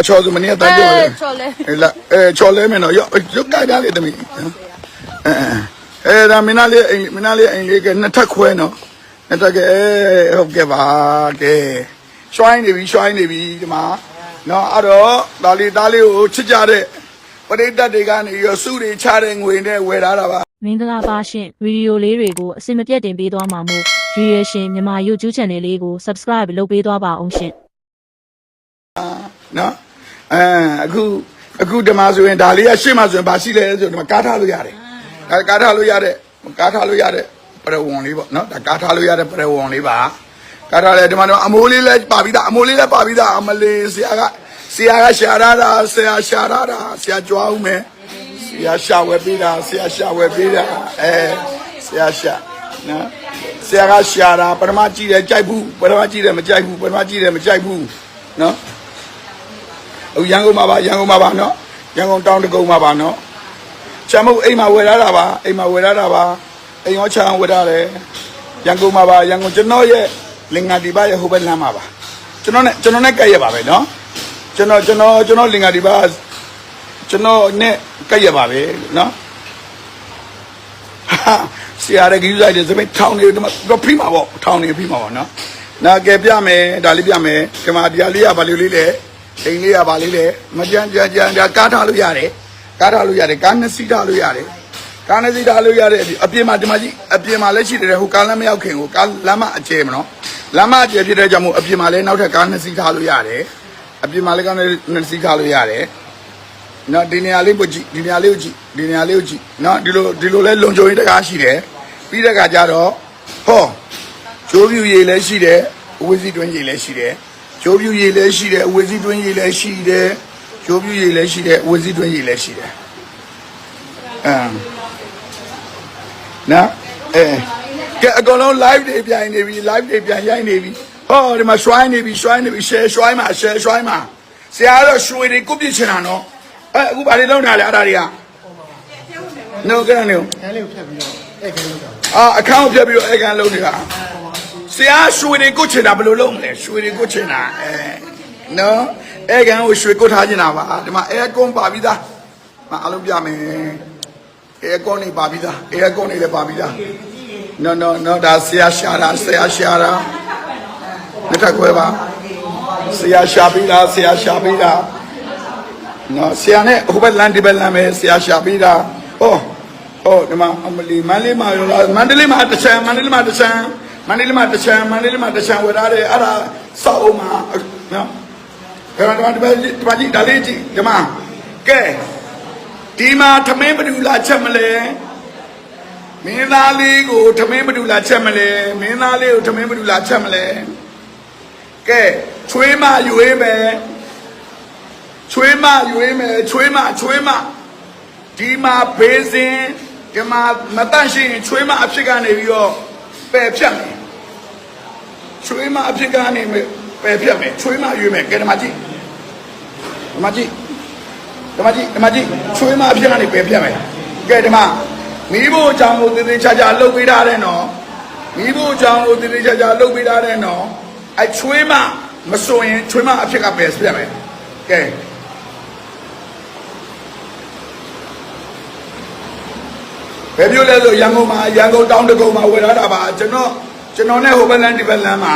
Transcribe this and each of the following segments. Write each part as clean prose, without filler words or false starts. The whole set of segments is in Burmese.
ချော်သူမနေ့တိုင်းပြောတယ်ချော်လဲချော်လဲမယ်နော်ရောရုပ်ကြိုက်ကြလေတမီးဒါမင်းသားလေးအိမ်လေးကနှစ်ထပ်ခွဲနော်နှစ်ထပ်ကဟုတ်ကဲ့ပါကဲရွှိုင်းနေပြီဒီမှာနော်အဲ့တော့ဒါလေးကိုချစ်ကြတဲ့ပရိသတ်တွေကနေရစုတွေချတဲ့ငွေနဲ့ဝယ်ထားတာပါမင်္ဂလာပါရှင်ဗီဒီယိုလေးတွေကိုအစင်မပြတ်တင်ပေးသွားမှာမို့ရွေရရှင်မြန်မာ YouTube Channel လေးကို Subscribe လုပ်ပေးသွားပါအောင်ရှင်နော်အခုဒီမှာဆိုရင်ဒါလေးကရှေ့မှာဆိုရင်ဘာရှိလဲဆိုတော့ကားထားလို့ရတယ်ဒါကားထားလို့ရတဲ့ပရဝုံလေးပေါ့နော်ဒါကားထားလို့ရတဲ့ပရဝုံလေးပါကားထားလဲဒီမှာတော့အမိုးလေးလည်းပါပြီးသားအမလေးဆရာကရှာရတာဆရာကြွားဦးမယ်ဆရာရှာဝယ်ပေးတာဆရာရှာနော်ဆရာကရှာတာပထမကြည့်တယ်ကြိုက်ဘူးပထမကြည့်တယ်မကြိုက်ဘူးနော်အခုရန်ကုန်မှာပါနော်ရန်ကုန်တောင်တကုံမှာပါနော်ချမ်းမုတ်အိမ်မှာဝယ်ထားတာပါအိမ်ရောချမ်းဝယ်ထားတယ်ရန်ကုန်မှာပါရန်ကုန်ကျွန်တော်ရဲ့လင်္ကာဒီပါရဲ့ဟိုဘက်လမ်းမှာပါကျွန်တော်နဲ့ကပ်ရပါပဲနော်ကျွန်တော်လင်္ကာဒီပါကျွန်တော်နဲ့ကပ်ရပါပဲနော်ဆရာရဲ့ကြီးဆိုင်တဲ့စပိတ်ထောင်းနေတော့ဖိမှာပေါ့ထောင်းနေဖိမှာပေါ့နော်နာကဲပြမယ်ဒါလေးပြမယ်ဒီမှာဒီလေးကဘာလေးလဲအိမ်လေးကဘာလေးလဲမကြမ်းဒါကားထားလို့ရတယ်ကားနှစ်စီးထားလို့ရတယ်အပြင်မှာဒီမှာကြီးအပြင်မှာလည်းရှိတယ်ဟိုကားလမ်းမရောက်ခင်ကိုကားလမ်းမအကျဲမနော်လမ်းမအကျဲဖြစ်တဲ့ကြောင့်မို့အပြင်မှာလည်းနောက်ထပ်ကားနှစ်စီးထားလို့ရတယ်အပြင်မှာလည်းကားနှစ်စီးထားလို့ရတယ်နော်ဒီနေရာလေးကိုကြည့်နော်ဒီလိုလဲလုံခြုံရေးတကားရှိတယ်ပြီးတဲ့အခါကျတော့ဟောကျိုးပြူရည်လည်းရှိတယ်အဝေးစီတွင်းရည်လည်းရှိတယ်ကျိုးပြူရည်လည်းရှိတယ်အဝေးစီတွင်းရည်လည်းရှိတယ်ကျိုးပြူရည်လည်းရှိတယ်အဝေးစီတွင်းရည်လည်းရှိတယ်နော်ကဲအကောင်လုံး live တွေပြန်ရိုက်နေပြီဟောဒီမှာရွှိုင်းနေပြီ share ရွှိုင်းမှာဆရာကတော့ရွှေတွေကိုပြစ်ချင်တာနော်အခုဘာတွေလုပ်နေလဲအဲ့ဒါတွေကနော်ကဲနေအခန်းလေးကိုဖြတ်ပြီးတော့အခန်းကိုဖြတ်ပြီးတော့အခန်းလုံးနေတာဆရာရွှေတွေကိုချင်တာဘယ်လိုလုပ်မလဲရွှေတွေကိုချင်တာနော်အခန်းကိုရွှေကိုထားချင်တာပါဒီမှာအဲကွန်ပါပြီးသားမအားလုံးပြမယ်အဲကွန်နေပါပြီးသားအဲကွန်နေလည်းပါပြီးသားနော်ဒါဆရာရှာတာနှစ်ထပ်ခွဲပါဆရာရှာပြီးတာနော်ဆရာနဲ့ဟိုဘက်လမ်းဒီဘက်လမ်းပဲဆရာရှာပြီးတာဟောဒီမှာအမလီမန္တလေးမှာရောလားမန္တလေးမှာတချမ်းဝယ်ထားတယ်အဲ့ဒါစောက်အောင်မှာနော်ဒီမှာကြည့်ဒါလေးကြည့်ဒီမှာကဲဒီမှာထမင်းဘယ်သူလာချက်မလဲမင်းသားလေးကိုထမင်းဘယ်သူလာချက်မလဲကဲချွေးမရွေးမယ်ဒီမှာဘေးစင်ဒီမှာမတန့်ရှိရင်ချွေးမအဖြစ်ကနေပြီးတော့ပယ်ဖြတ်မယ်ချွေးမအဖြစ်ကနေပယ်ဖြတ်မယ်ချွေးမရွေးမယ်ကဲဒီမှာကြည့်ချွေးမအဖြစ်ကနေပယ်ဖြတ်မယ်ကဲဒီမှာမိဖို့အကြောင်းကိုတည်တည်ချာချာလုပ်ပေးထားတယ်နော်အဲချွေးမမစွန်ရင်ချွေးမအဖြစ်ကပယ်ပြတ်မယ်ကဲဘယ်မျိုးလဲဆိုရန်ကုန်တောင်တကုံမှာဝယ်ထားတာပါကျွန်တော်နဲ့ဟိုဘက်လမ်းဒီဘက်လမ်းမှာ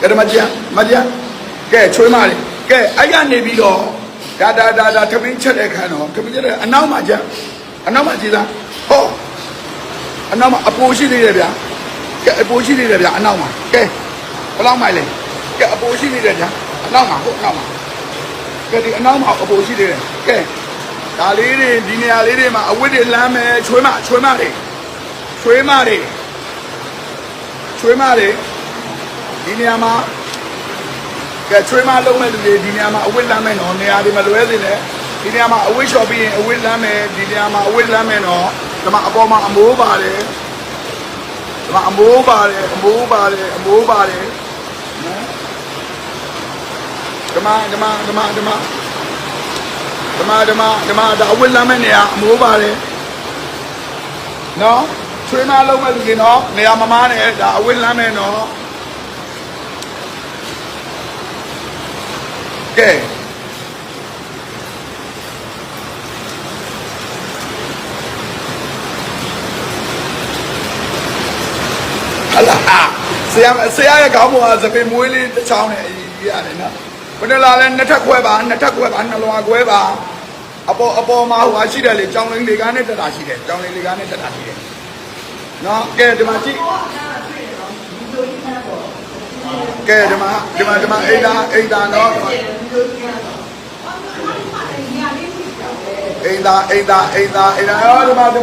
ကဲဒီမှာကြကဲချွေးမလေးကဲအဲ့ကနေပြီးတော့ဒါထမင်းချက်တဲ့ခန်းတော့ထမင်းချက်တဲ့အနောက်မှာကြည်သားဟောအနောက်မှာအပိုးရှိသေးတယ်ဗျာကဲအပိုးရှိသေးတယ်ဗျာအနောက်မှာကဲဘယ်လောက်မိုင်လဲကဲအပိုးရှိသေးတယ်ဗျာအနောက်မှာကဲဒီအနောက်မှာအပိုးရှိသေးတယ်ကဲဒါလေးတွေဒီနေရာလေးတွေမှာအဝတ်တွေလမ်းမယ်ချွေးမတွေဒီနေရာမှာကဲချွေးမလုံးမဲ့လူတွေဒီနေရာမှာအဝတ်လမ်းမယ်နော်နေရာတွေမလွဲစေနဲ့ဒီနေရာမှာအဝတ်လျှော်ပြီးရင်အဝတ်လမ်းမယ်ဒီနေရာမှာအဝတ်လမ်းမယ်နော်ဒီမှာအပေါ်မှာအမိုးပါတယ်နော်ဒါအဝတ်လမ်းမဲ့နေရာအမိုးပါတယ်နော် ချွေးမလုံးမဲ့လူတွေနော်နေရာမမားနဲ့ဒါအဝတ်လမ်းမယ်နော်ကဲအလားဆရာရဲ့ခေါင်းပေါ်ကစပင်မွေးလေးတစ်ချောင်းနဲ့အကြီးကြီးရတယ်နော်ဘယ်နဲ့လာလဲနှစ်ထပ်ခွဲပါနှလွာခွဲပါအပေါ်မှာဟိုရှိတယ်လေကြောင်းလင်းလေကားနဲ့တက်တာရှိတယ်ကြောင်းလင်းလေကားနဲ့တက်တာရှိတယ်နော်ကဲဒီမှာကြည့်ကဲဒီမှာအိမ်သားနော်အိမ်သားရောဒီမှာက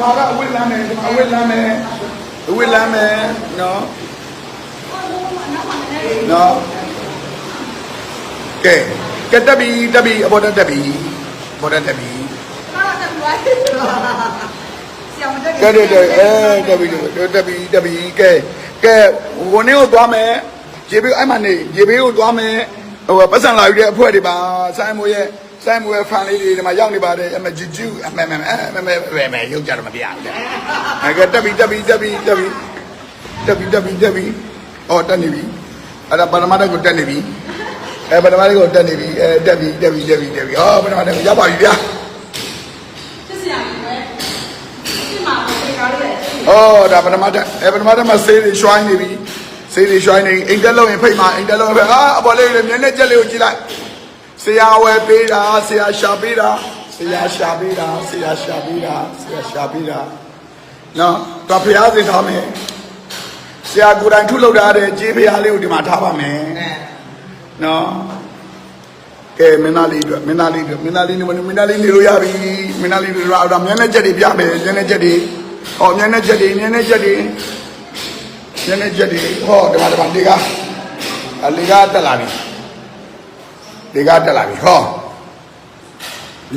အဝတ်လမ်းမယ်နော်ကဲတက်ပြီအပေါ်တက်ပြီကဲတက်ပြီကဲဝင်နေကိုသွားမယ်ရေဘေးအဲ့မှာနေရေဘေးကိုသွားမယ်ဟိုပတ်စံလာယူတဲ့အဖွဲတွေပါဆိုင်မိုးရဲ့ဖန်လေးတွေဒီမှာရောက်နေပါတယ်အမဂျူဂျူအမဲရုပ်ကြတော့မပြရဘူးတဲ့အဲ့ကတက်ပြီအော်တက်နေပြီအဲ့ဒါပရမတ်ကိုတက်နေပြီပရမတ်ကိုတက်နေပြီတက်ပြီဟောပရမတ်ကိုရောက်ပါပြီဗျာအော်ဒါပရမတ်မှာဆေးတွေရွှိုင်းနေပြီအိမ်တက်လို့ရင်ဖိတ်မှာအိမ်တက်လို့ပဲဟာအပေါ်လေးမျက်နှာကျက်လေးကိုကြည့်လိုက်ဆရာဝယ်ပေးတာဆရာရှာပေးတာနော်တော့ဖျားစင်ထားမယ်ဆရာကိုယ်တိုင်ထုလုပ်ထားတဲ့ကြေးဖျားလေးကိုဒီမှာထားပါမယ်နော်ကဲမင်းသားလေးနေလို့ရပြီမင်းသားလေးတို့တော့မျက်နှာကျက်တွေပြမယ်မျက်နှာကျက်တွေဟောဒီမှာလေကတက်လာပြီဟော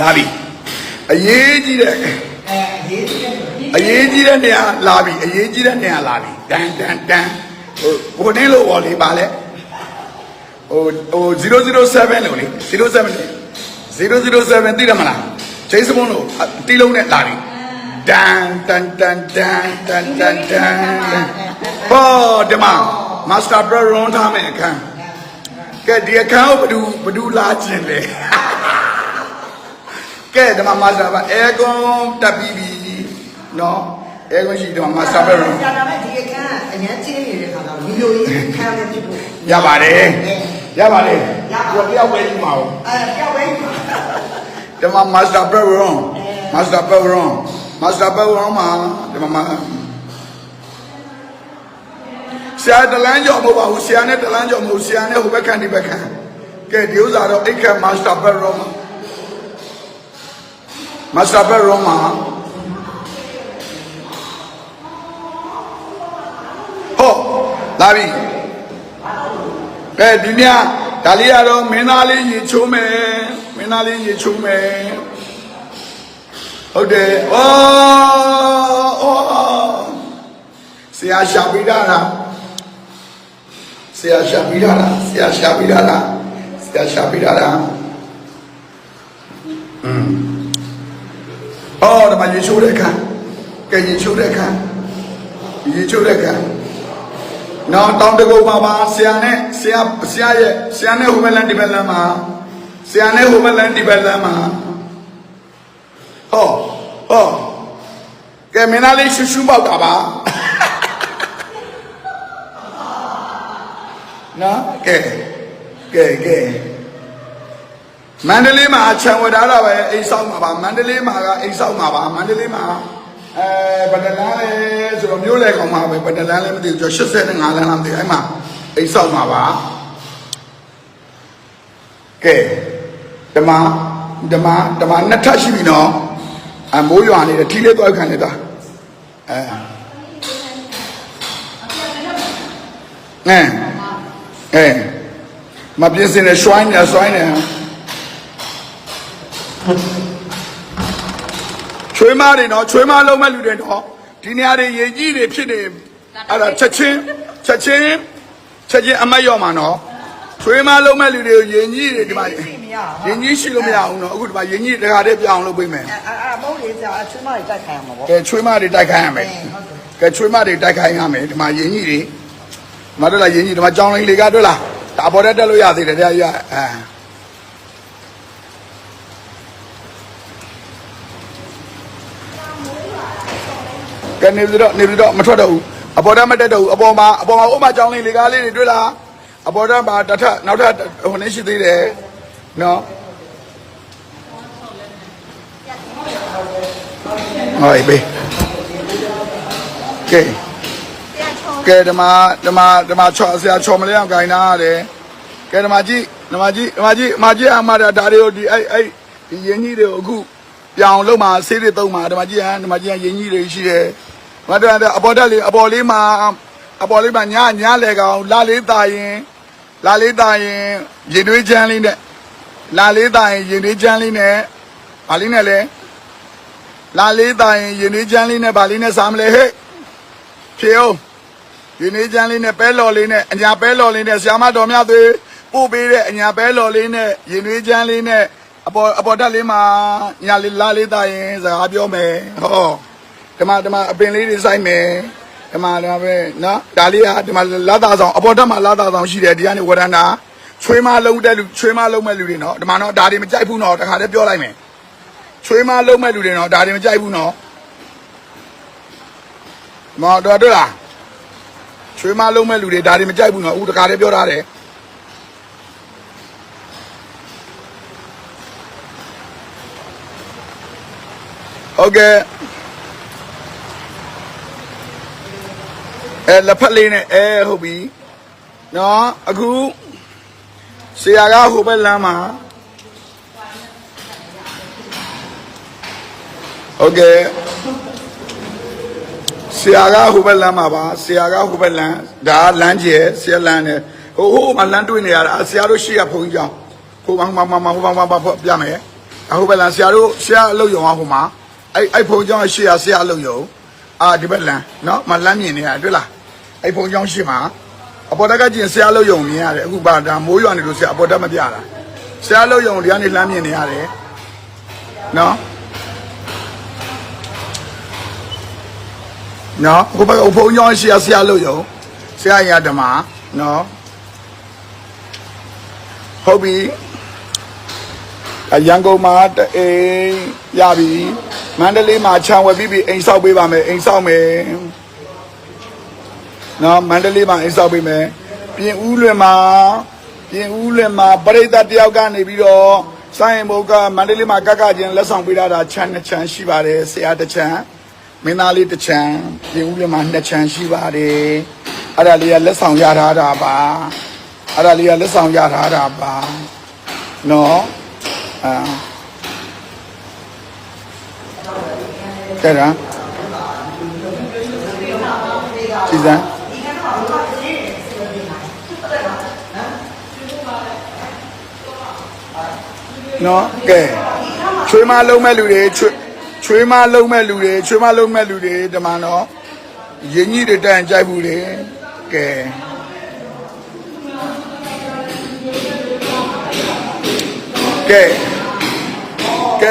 လာပြီအရေးကြီးတဲ့နေရာလာပြီတန်ဟိုနေလို့ဟောလေပါလေဟို007လို့လေ007သိတယ်မလားဂျေးစမွန်လို့တီးလုံးနဲ့လာပြီတန်ဟောဒီမှာမာစတာဘရရွန်ထားမယ်အခန်းကဲဒီအခန်းကိုဘယ်သူလာခြင်းလဲကဲဒီမှာမာစတာဘအဲကွန်တက်ပြီးပြီနော်အဲကွန်ရှိတော့မာစတာဘရရွန်ဆရာတော်ကဒီအခန်းအញ្ញမ်းချင်းနေတဲ့ခါတော့ဗီဒီယိုကြီးခန်းလေးဖြစ်ဖို့ရပါတယ်ကိုတယောက်ပဲကြီးမှာတယောက်ပဲဒီမှာမာစတာဘရရွန်မှာဒီမှာဆရာတလန်းကြော်မဟုတ်ပါဘူးဆရာနဲ့တလန်းကြော်မဟုတ်ဆရာနဲ့ဟိုဘက်ခံဒီဘက်ခံကဲဒီဥစ္စာတော့အိတ်ခတ်မာစတာဘက်ရောမှာဟောလာပြီကဲဒီညဒါလေးကတော့မင်းသားလေးရေချိုးမယ်ဟုတ်တယ်ဆရာရှာပေးတာလားအော်ဒါမှရေချိုးတဲ့ခါနော်တောင်တကုတ်ပါဆရာနဲ့ဟိုဘက်လန်ဒီဘက်လန်မှာဟောကဲမင်းသားလေးရှူပေါက်တာပါနော်ကဲမန္တလေးမှာခြံဝတ်ထားတာပဲအိမ်ဆောက်မှာပါမန္တလေးမှာဘယ်တလန်းလဲဆိုတော့မျိုးလေကောင်မှာပဲဘယ်တလန်းလဲမသိဘူး85လမ်းလားမသိဘူးအဲ့မှာအိမ်ဆောက်မှာပါကဲဓမ္မနှစ်ထပ်ရှိပြီနော်အမိုးရွာနေတယ်ထီးလေးသွားခံနေတာမပြင်းစင်နဲ့ရွှိုင်းနေချွေးမတွေနော်ချွေးမလုံးမဲ့လူတွေတော့ဒီနေရာတွေရေကြီးတွေဖြစ်နေအဲ့ဒါချက်ချင်းအမတ်ရော့မှာနော်ချွေးမလုံးမဲ့လူတွေကိုရေကြီးတွေဒီမှာရေကြီးရှိလို့မရဘူးနော်အခုဒီမှာရေကြီးတခါတည်းပြအောင်လုပ်ပေးမယ်မဟုတ်လေဆရာချွေးမတွေတိုက်ခိုင်းရမှာပေါ့ကဲချွေးမတွေတိုက်ခိုင်းရမယ် ကဲချွေးမတွေတိုက်ခိုင်းရမယ်ဒီမှာရင်းကြီးတွေမတို့လားရင်းကြီးဒီမှာကြောင်းလိန်လေးကတွေ့လားဒါပေါ်တက်လို့ရသေးတယ်တရားကြီးကနေပြီးတော့မထွက်တော့ဘူးအပေါ်တက်မတက်တော့ဘူးအပေါ်မှာဥမာကြောင်းလိန်လေးကားလေးတွေတွေ့လားအပေါ်တက်မှာတစ်ထပ်နောက်ထပ်ဟိုနေရှိသေးတယ်နော်ဟောဘေးကဲဓမ္မချောဆရာချောမလဲအောင်ဂိုင်းနာရတယ်ကဲဓမ္မကြီးအမဒါတွေကိုဒီအဲ့ဒီရင်းကြီးတွေကိုအခုပြောင်းလုံးမှာဆေးတွေသုံးမှာဓမ္မကြီးကရင်းကြီးတွေရှိတယ်မတော်အပေါ်လေးမှာညလေကောင်လာလေးတာရင်ရင်တွေးချမ်းလေးနဲ့လာလေးတာရင်ရင်တွေးချမ်းလေးနဲ့ဗာလေးနဲ့လဲလာလေးတာရင်ရင်တွေးချမ်းလေးနဲ့ဗာလေးနဲ့စားမလဲဟဲ့ဖြေအောင်ရင်းနေချမ်းလေးနဲ့ပဲလော်လေးနဲ့အညာပဲလော်လေးနဲ့ဆရာမတော်များသွေးပို့ပေးတဲ့အညာပဲလော်လေးနဲ့ရင်းနေချမ်းလေးနဲ့အပေါ်တက်လေးမှာညာလေးလာလေးတာရင်စကားပြောမယ်ဟောဒီမှာအပင်လေးတွေစိုက်မယ်ဒီမှာပဲနော်ဒါလေးကဒီမှာလာတာဆောင်အပေါ်တက်မှာလာတာဆောင်ရှိတယ်ဒီကနေဝရဏာချွေးမလုံးတဲ့လူချွေးမလုံးမဲ့လူတွေနော်ဒီမှာနော်ဒါတွေမကြိုက်ဘူးနော်တခါတည်းပြောလိုက်မယ်ချွေးမလုံးမဲ့လူတွေနော်ဒါတွေမကြိုက်ဘူးနော်မော်တော်တို့လားချွေးမလုံးမဲ့လူတွေဒါတွေမကြိုက်ဘူးနော်ဦးတခါတည်းပြောထားတယ်ဟုတ်ကဲ့လက်ဖက်လေးနဲ့ဟုတ်ပြီနော်အခုဆရာကဟိုဘက်လမ်းမှာဟုတ်ကဲ့ဆရာကဟိုဘက်လမ်းမှာပါဆရာကဟိုဘက်လမ်းဒါလမ်းကျဲဆရာလမ်းနဲ့ဟိုမှာလမ်းတွေ့နေရတာဆရာတို့ရှိရဖုန်းကြီးကြောင်းဟိုမှာပြမယ်ဟိုဘက်လမ်းဆရာအလုပ်ရုံဟိုမှာအဲ့ဖုန်းကြောင်းရှိရဆရာအလုပ်ရုံဒီဘက်လမ်းနော်မလမ်းမြင်နေရတွေ့လားအဲ့ဖုန်းကြောင်းရှိမှာအပေါ်တက်ကကျင်ဆရာအလုပ်ရုံမြင်ရတယ်အခုပါဒါမိုးရွာနေလို့ဆရာအပေါ်တက်မပြတာဆရာအလုပ်ရုံဒီကနေလမ်းမြင်နေရတယ်နော်နော်ဟိုဘက်ဖုန်းကြောင်းရှိရဆရာအလုပ်ရုံဆရာရဓမ္မနော်ဟုတ်ပြီရန်ကုန်မှာအိမ်ရပြီမန္တလေးမှာခြံဝယ်ပြီးအိမ်ဆောက်ပေးပါမယ်အိမ်ဆောက်မယ်နော်မန္တလေးမှာအိမ်ဆောက်ပေးမယ်ပြင်ဦးလွင်မှာပရိသတ်တယောက်ကနေပြီးတော့စိုင်းဘုတ်ကမန္တလေးမှာကချင်းလက်ဆောင်ပေးတာခြံ2ခြံရှိပါတယ်ဆရာတစ်ခြံမင်းသားလေးတစ်ခြံပြင်ဦးလွင်မှာ2ခြံရှိပါတယ်အဲ့ဒါလေးကလက်ဆောင်ရထားတာပါနော်တဲ့လားစီစံနော်ကဲချွေးမလုံးမဲ့လူတွေချွေးမလုံးမဲ့လူတွေဒီမှာနော်ရင်းကြီးတွေတန်ကြိုက်ဘူးလေကဲ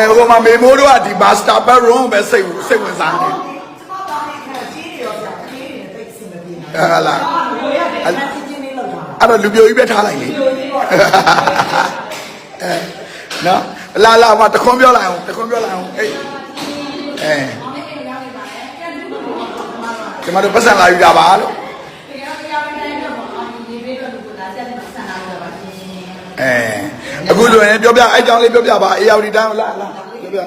ဟိုမှာမေမိုးတို့ကဒီဘာစတာဘတ်ရုံးပဲစိတ်ဝင်စားတယ်ဟာလားအဲ့တော့လူပြိုကြီးပဲထားလိုက်လေနော်လာမတခွန်းပြောလိုက်အောင်အေးဒီမှာတော့ပတ်စံလာယူတာပါလို့အခုဆိုရင်ပြောပြအဲ့ကြောင်းလေးပြောပြပါအေးရောက်ဒီတိုင်းလာပြောပြ